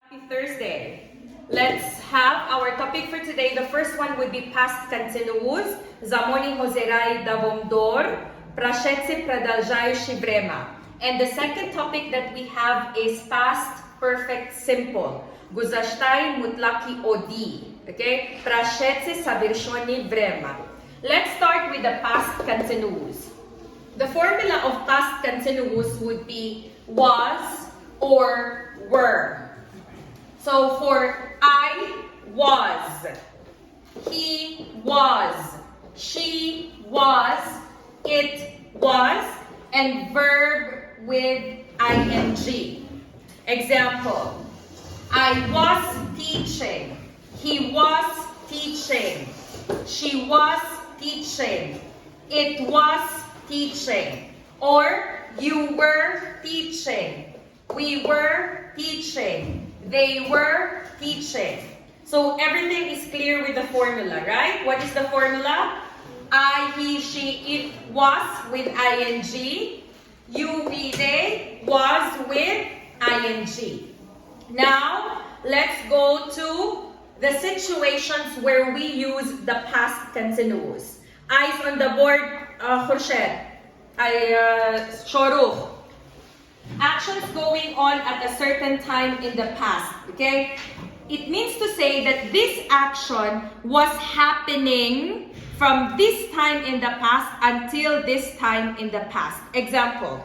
Happy Thursday. Let's have our topic for today. The first one would be past continuous. Zamoni hozerai da bomdor, prashetsi pradaljayu shivrema. And the second topic that we have is past perfect simple. Guzashtai mutlaki odi. Okay? Prashetsi savirshoni vrema. Let's start with the past continuous. The formula of past continuous would be was or were. So for I was, he was, she was, it was, and verb with ing. Example, I was teaching, he was teaching, she was teaching, it was teaching, or you were teaching, we were teaching, they were teaching. So everything is clear with the formula, right? What is the formula? I, he, she, it was with ing. You, we, they was with ing. Now, let's go to the situations where we use the past continuous. Eyes on the board, Khurshid. Shoruh. Actions going on at a certain time in the past, okay? It means to say that this action was happening from this time in the past until this time in the past. Example,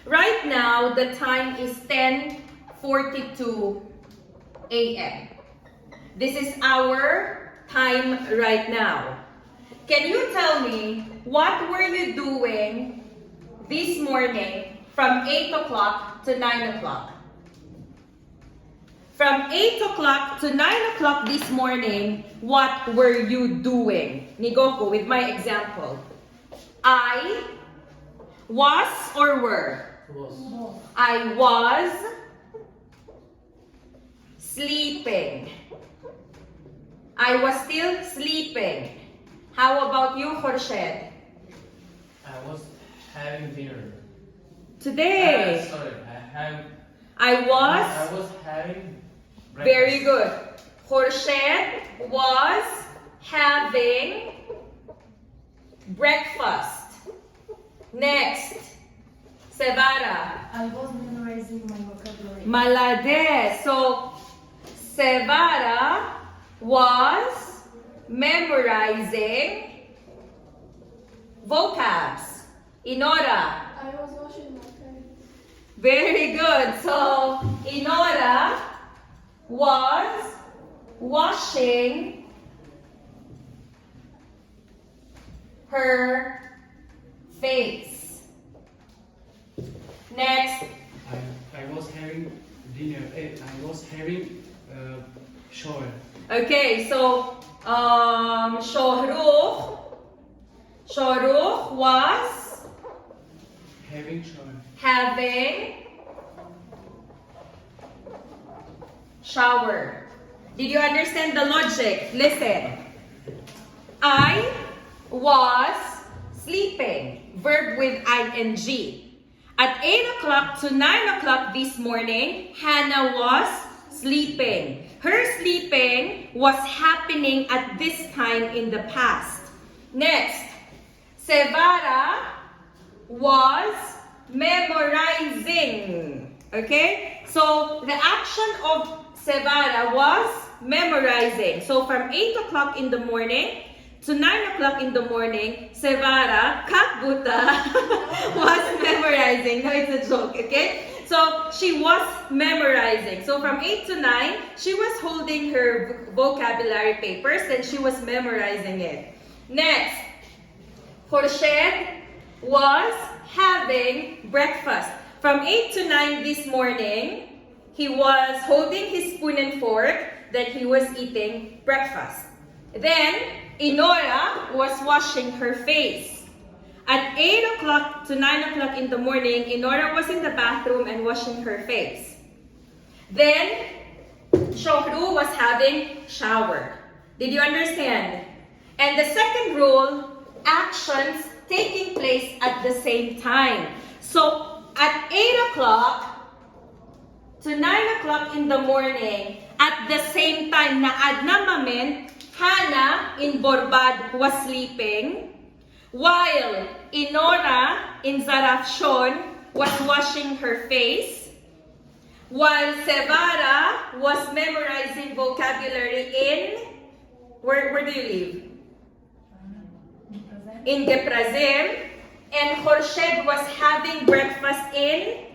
right now the time is 10:42 a.m. This is our time right now. Can you tell me what were you doing this morning from 8 o'clock to 9 o'clock? From 8 o'clock to 9 o'clock this morning, what were you doing? Nigoku, with my example. I was or were? Was. I was sleeping. I was still sleeping. How about you, Khurshid? I was having dinner. Today. I was was having breakfast. Very good. Khurshid was having breakfast. Next. Sevara. I was memorizing my vocabulary. Malade. So, Sevara was memorizing vocabs. Inora. I was washing my face. Very good. So, Inora was washing her face. Next. I was having dinner. I was having shower. Okay, so Shoruh was Having shower. having shower. Did you understand the logic? Listen. I was sleeping. Verb with ing. At 8 o'clock to 9 o'clock this morning, Hannah was sleeping. Her sleeping was happening at this time in the past. Next, Sevara was memorizing. Okay? So, the action of Sevara was memorizing. So, from 8 o'clock in the morning to 9 o'clock in the morning, Sevara, Kakbuta, was memorizing. No, it's a joke, okay? So, she was memorizing. So, from 8 to 9, she was holding her vocabulary papers and she was memorizing it. Next, Khurshid was having breakfast. From 8 to 9 this morning, he was holding his spoon and fork that he was eating breakfast. Then, Inora was washing her face. At 8 o'clock to 9 o'clock in the morning, Inora was in the bathroom and washing her face. Then, Shohru was having shower. Did you understand? And the second rule, actions taking place at the same time. So, at 8 o'clock to 9 o'clock in the morning, at the same time na adna mamen, Hannah in Borbad was sleeping, while Inora in Zarafshon was washing her face, while Sevara was memorizing vocabulary in, where do you live? In Geprazim, and Khorshed was having breakfast in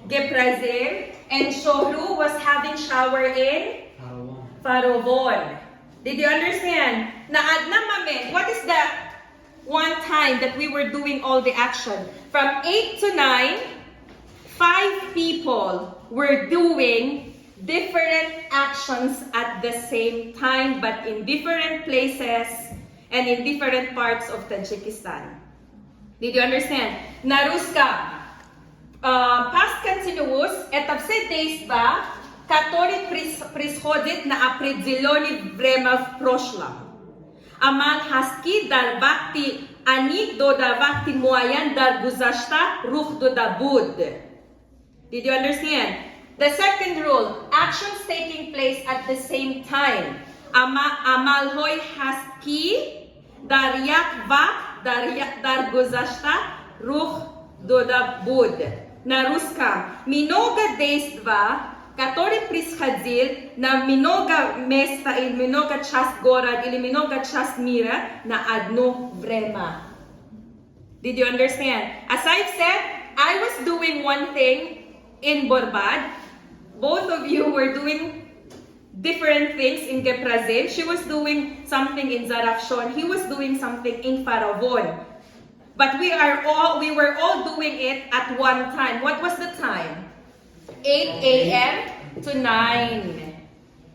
Geprazim, and Shohru was having shower in Farovon. Did you understand? Naadna mamen, what is the one time that we were doing all the action? From 8 to 9, 5 people were doing different actions at the same time, but in different places and in different parts of Tajikistan. Did you understand? Naruska, past continuous, etavse days ba, который происходит на определенное время в прошлом. Амал хаски дар вакти ани до дар вакти муайян дар гузашта рух дода буд. Did you understand? The second rule, actions taking place at the same time. Amal hoy haski dar yak vak dar guzashta ruh doda bud. На русском много действа, которые происходили на много места или много часть города или много часть мира на одно время. Did you understand? As I've said, I was doing one thing in Borbad. Both of you were doing different things in Geprazim. She was doing something in Zarafshon. He was doing something in Faravon. But we were all doing it at one time. What was the time? 8 a.m. to 9.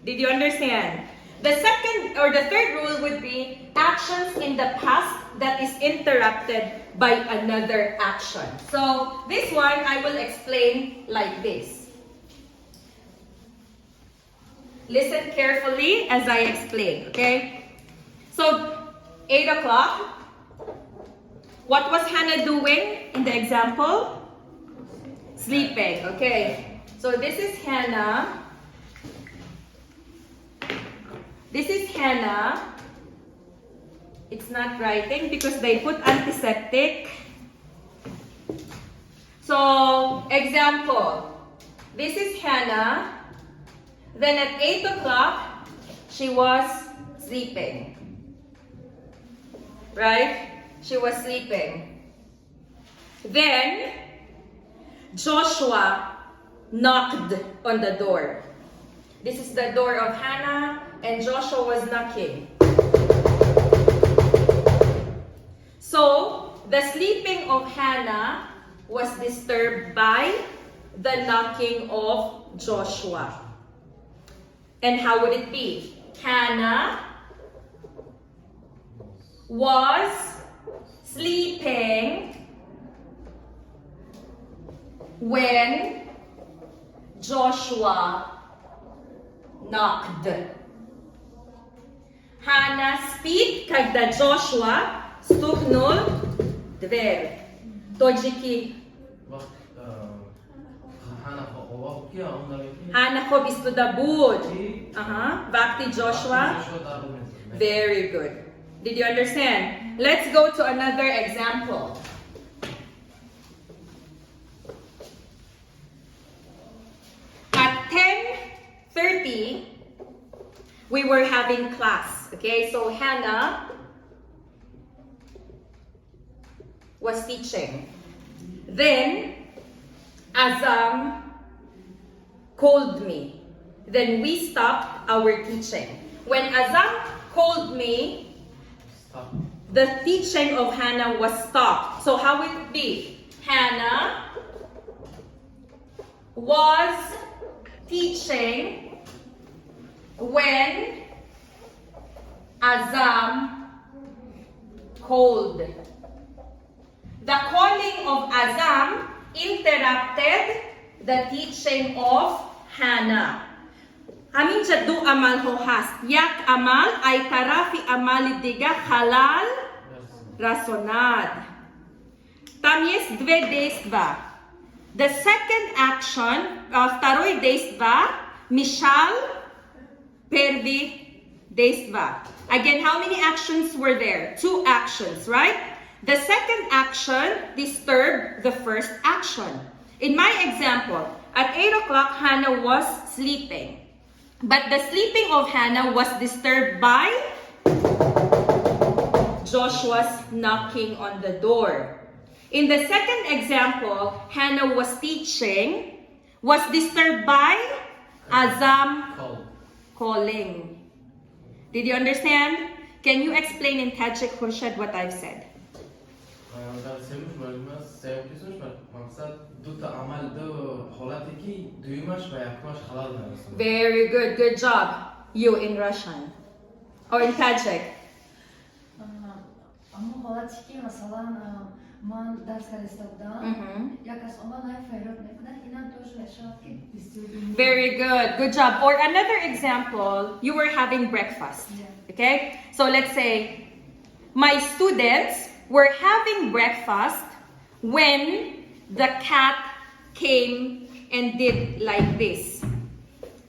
Did you understand? The second or the third rule would be actions in the past that is interrupted by another action. So this one I will explain like this. Listen carefully as I explain, okay? So 8 o'clock. What was Hannah doing in the example? Sleeping, okay. So this is Hannah. This is Hannah. It's not writing because they put antiseptic. So, example. This is Hannah. Then at 8 o'clock, she was sleeping. Right? She was sleeping. Then, Joshua knocked on the door. This is the door of Hannah, and Joshua was knocking. So, the sleeping of Hannah was disturbed by the knocking of Joshua. And how would it be? Hannah was sleeping when Joshua knocked. Hannah speak когда Joshua стукнул дверь. Тоджики. Hannah ko is to the boot. Back to Joshua. Very good. Did you understand? Let's go to another example. At 10:30, we were having class. Okay, so Hannah was teaching. Then Azam called me. Then we stopped our teaching. When Azam called me, the teaching of Hannah was stopped. So how would it be? Hannah was teaching when Azam called. The calling of Azam interrupted the teaching of Hannah. Amin jadu amal hohas. Yak amal ay tarafi amalidiga halal rasonad. Там есть две действия. The second action of taroy deistva, Mishal pervi deistva. Again, how many actions were there? 2 actions, right? The second action disturbed the first action. In my example, at 8 o'clock, Hannah was sleeping. But the sleeping of Hannah was disturbed by Joshua's knocking on the door. In the second example, Hannah was teaching, was disturbed by Azam calling. Did you understand? Can you explain in Tajik, Khurshad, what I've said? در سومش مجموعه سومش مقصد دو تا عمل دو حالتی که دویمش و یکمش خلال نرسونه. Very good. Good job. You in Russian. Or in Tajik. Ama halatiki masalan man ders karıştırdım. Yakas ama life öğretmekten inan тоже şarkı istiyorum. Very good. Good job. Or another example, you were having breakfast. Okay? So let's say, my students were having breakfast when the cat came and did like this.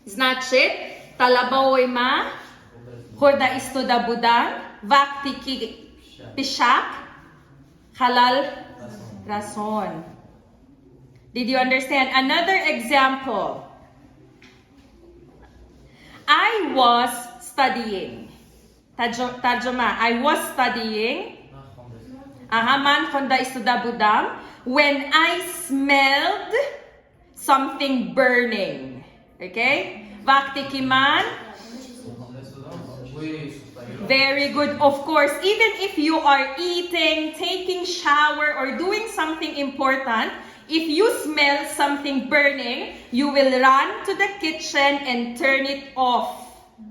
Значит, talabaoy ma, хорда istoda budan, vakti ki pishak, halal rason. Did you understand? Another example. I was studying. Tarjuma. I was studying. Man khonda istoda budam. When I smelled something burning. Okay? Vakti kiman. Very good. Of course, even if you are eating, taking shower, or doing something important, if you smell something burning, you will run to the kitchen and turn it off.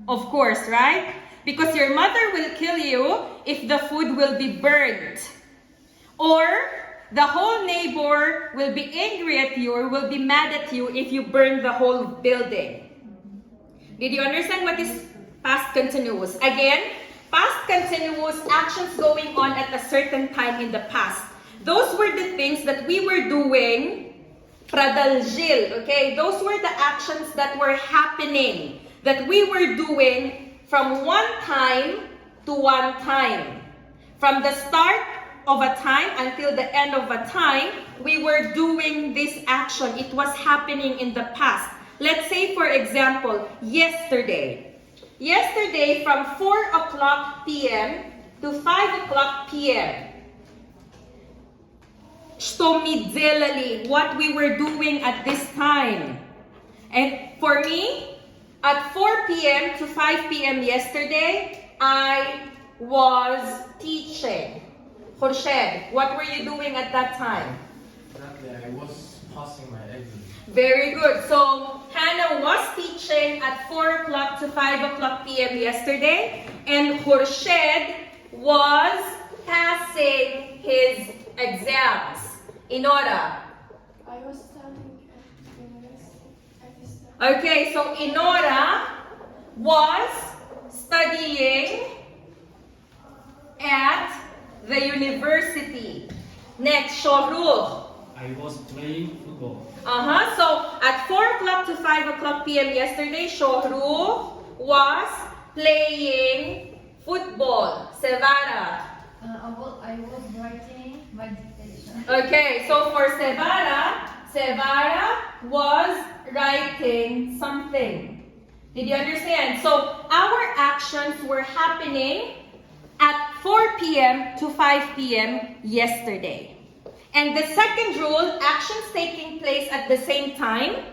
Of course, right? Because your mother will kill you if the food will be burned. Or the whole neighbor will be angry at you or will be mad at you if you burn the whole building. Did you understand what is past continuous? Again, past continuous, actions going on at a certain time in the past. Those were the things that we were doing, pradalgil, okay? Those were the actions that were happening, that we were doing from one time to one time. From the start of a time until the end of a time, we were doing this action. It was happening in the past. Let's say, for example, yesterday. Yesterday, from 4 o'clock p.m. to 5 o'clock p.m., что мы делали, what we were doing at this time. And for me, at 4 p.m. to 5 p.m. yesterday, I was teaching. Khurshad, what were you doing at that time? Exactly, I was passing my exam. Very good. So, Hannah was teaching at 4 o'clock to 5 o'clock p.m. yesterday, and Khurshad was passing his exams. Inora. I was studying at university at this time. Okay, so Inora was studying at the university. Next, Shohrukh. I was playing football. So at 4 o'clock to 5 o'clock p.m. yesterday, Shohrukh was playing football. Sevara. I was writing my dictation. Okay, so for Sevara was writing something. Did you understand? So our actions were happening at 4 p.m. to 5 p.m. yesterday. And the second rule, actions taking place at the same time.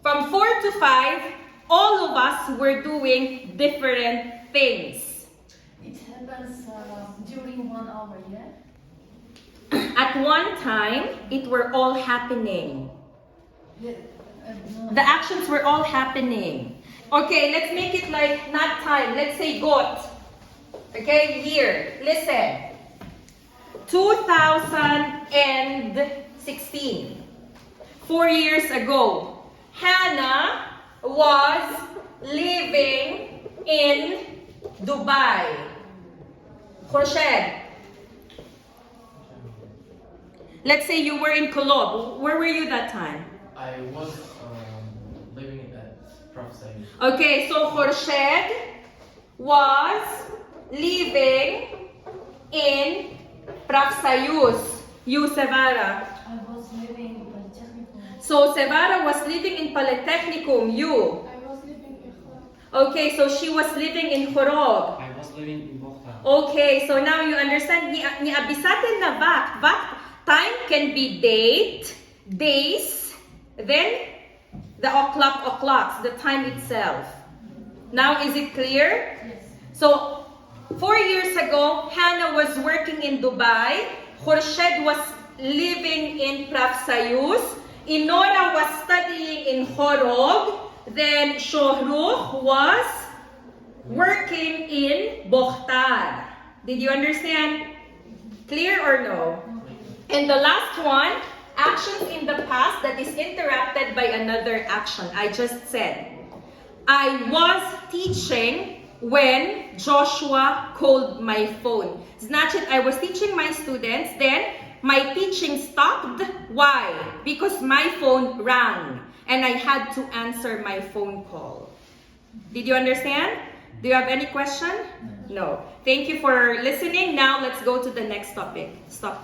From 4 to 5, all of us were doing different things. It happens during 1 hour, yeah? At one time, it were all happening. No. The actions were all happening. Okay, let's make it like not time. Let's say got. Okay, year. Listen. 2016. 4 years ago, Hannah was living in Dubai. Khurshad. Let's say you were in Kolob. Where were you that time? I was living at Prof. Said. Okay, so Khorshed was living in Praksayus. You, Sevara. I was living in Polytechnic. So Sevara was living in Polytechnicum. You. I was living in Khorog. Okay, so she was living in Khorog. I was living in Bokhta. Okay, so now you understand. Ni abisatin na vakt. Vakt time can be date, days, then the o'clocks, the time itself. Now is it clear? Yes. So 4 years ago, Hannah was working in Dubai. Khorshed was living in Praksayus. Inora was studying in Khorog. Then Shohrukh was working in Bokhtar. Did you understand? Clear or no? And the last one, actions in the past that is interrupted by another action. I just said, I was teaching when Joshua called my phone. Значит, I was teaching my students, then my teaching stopped. Why? Because my phone rang and I had to answer my phone call. Did you understand? Do you have any question? No. Thank you for listening. Now let's go to the next topic. Stop.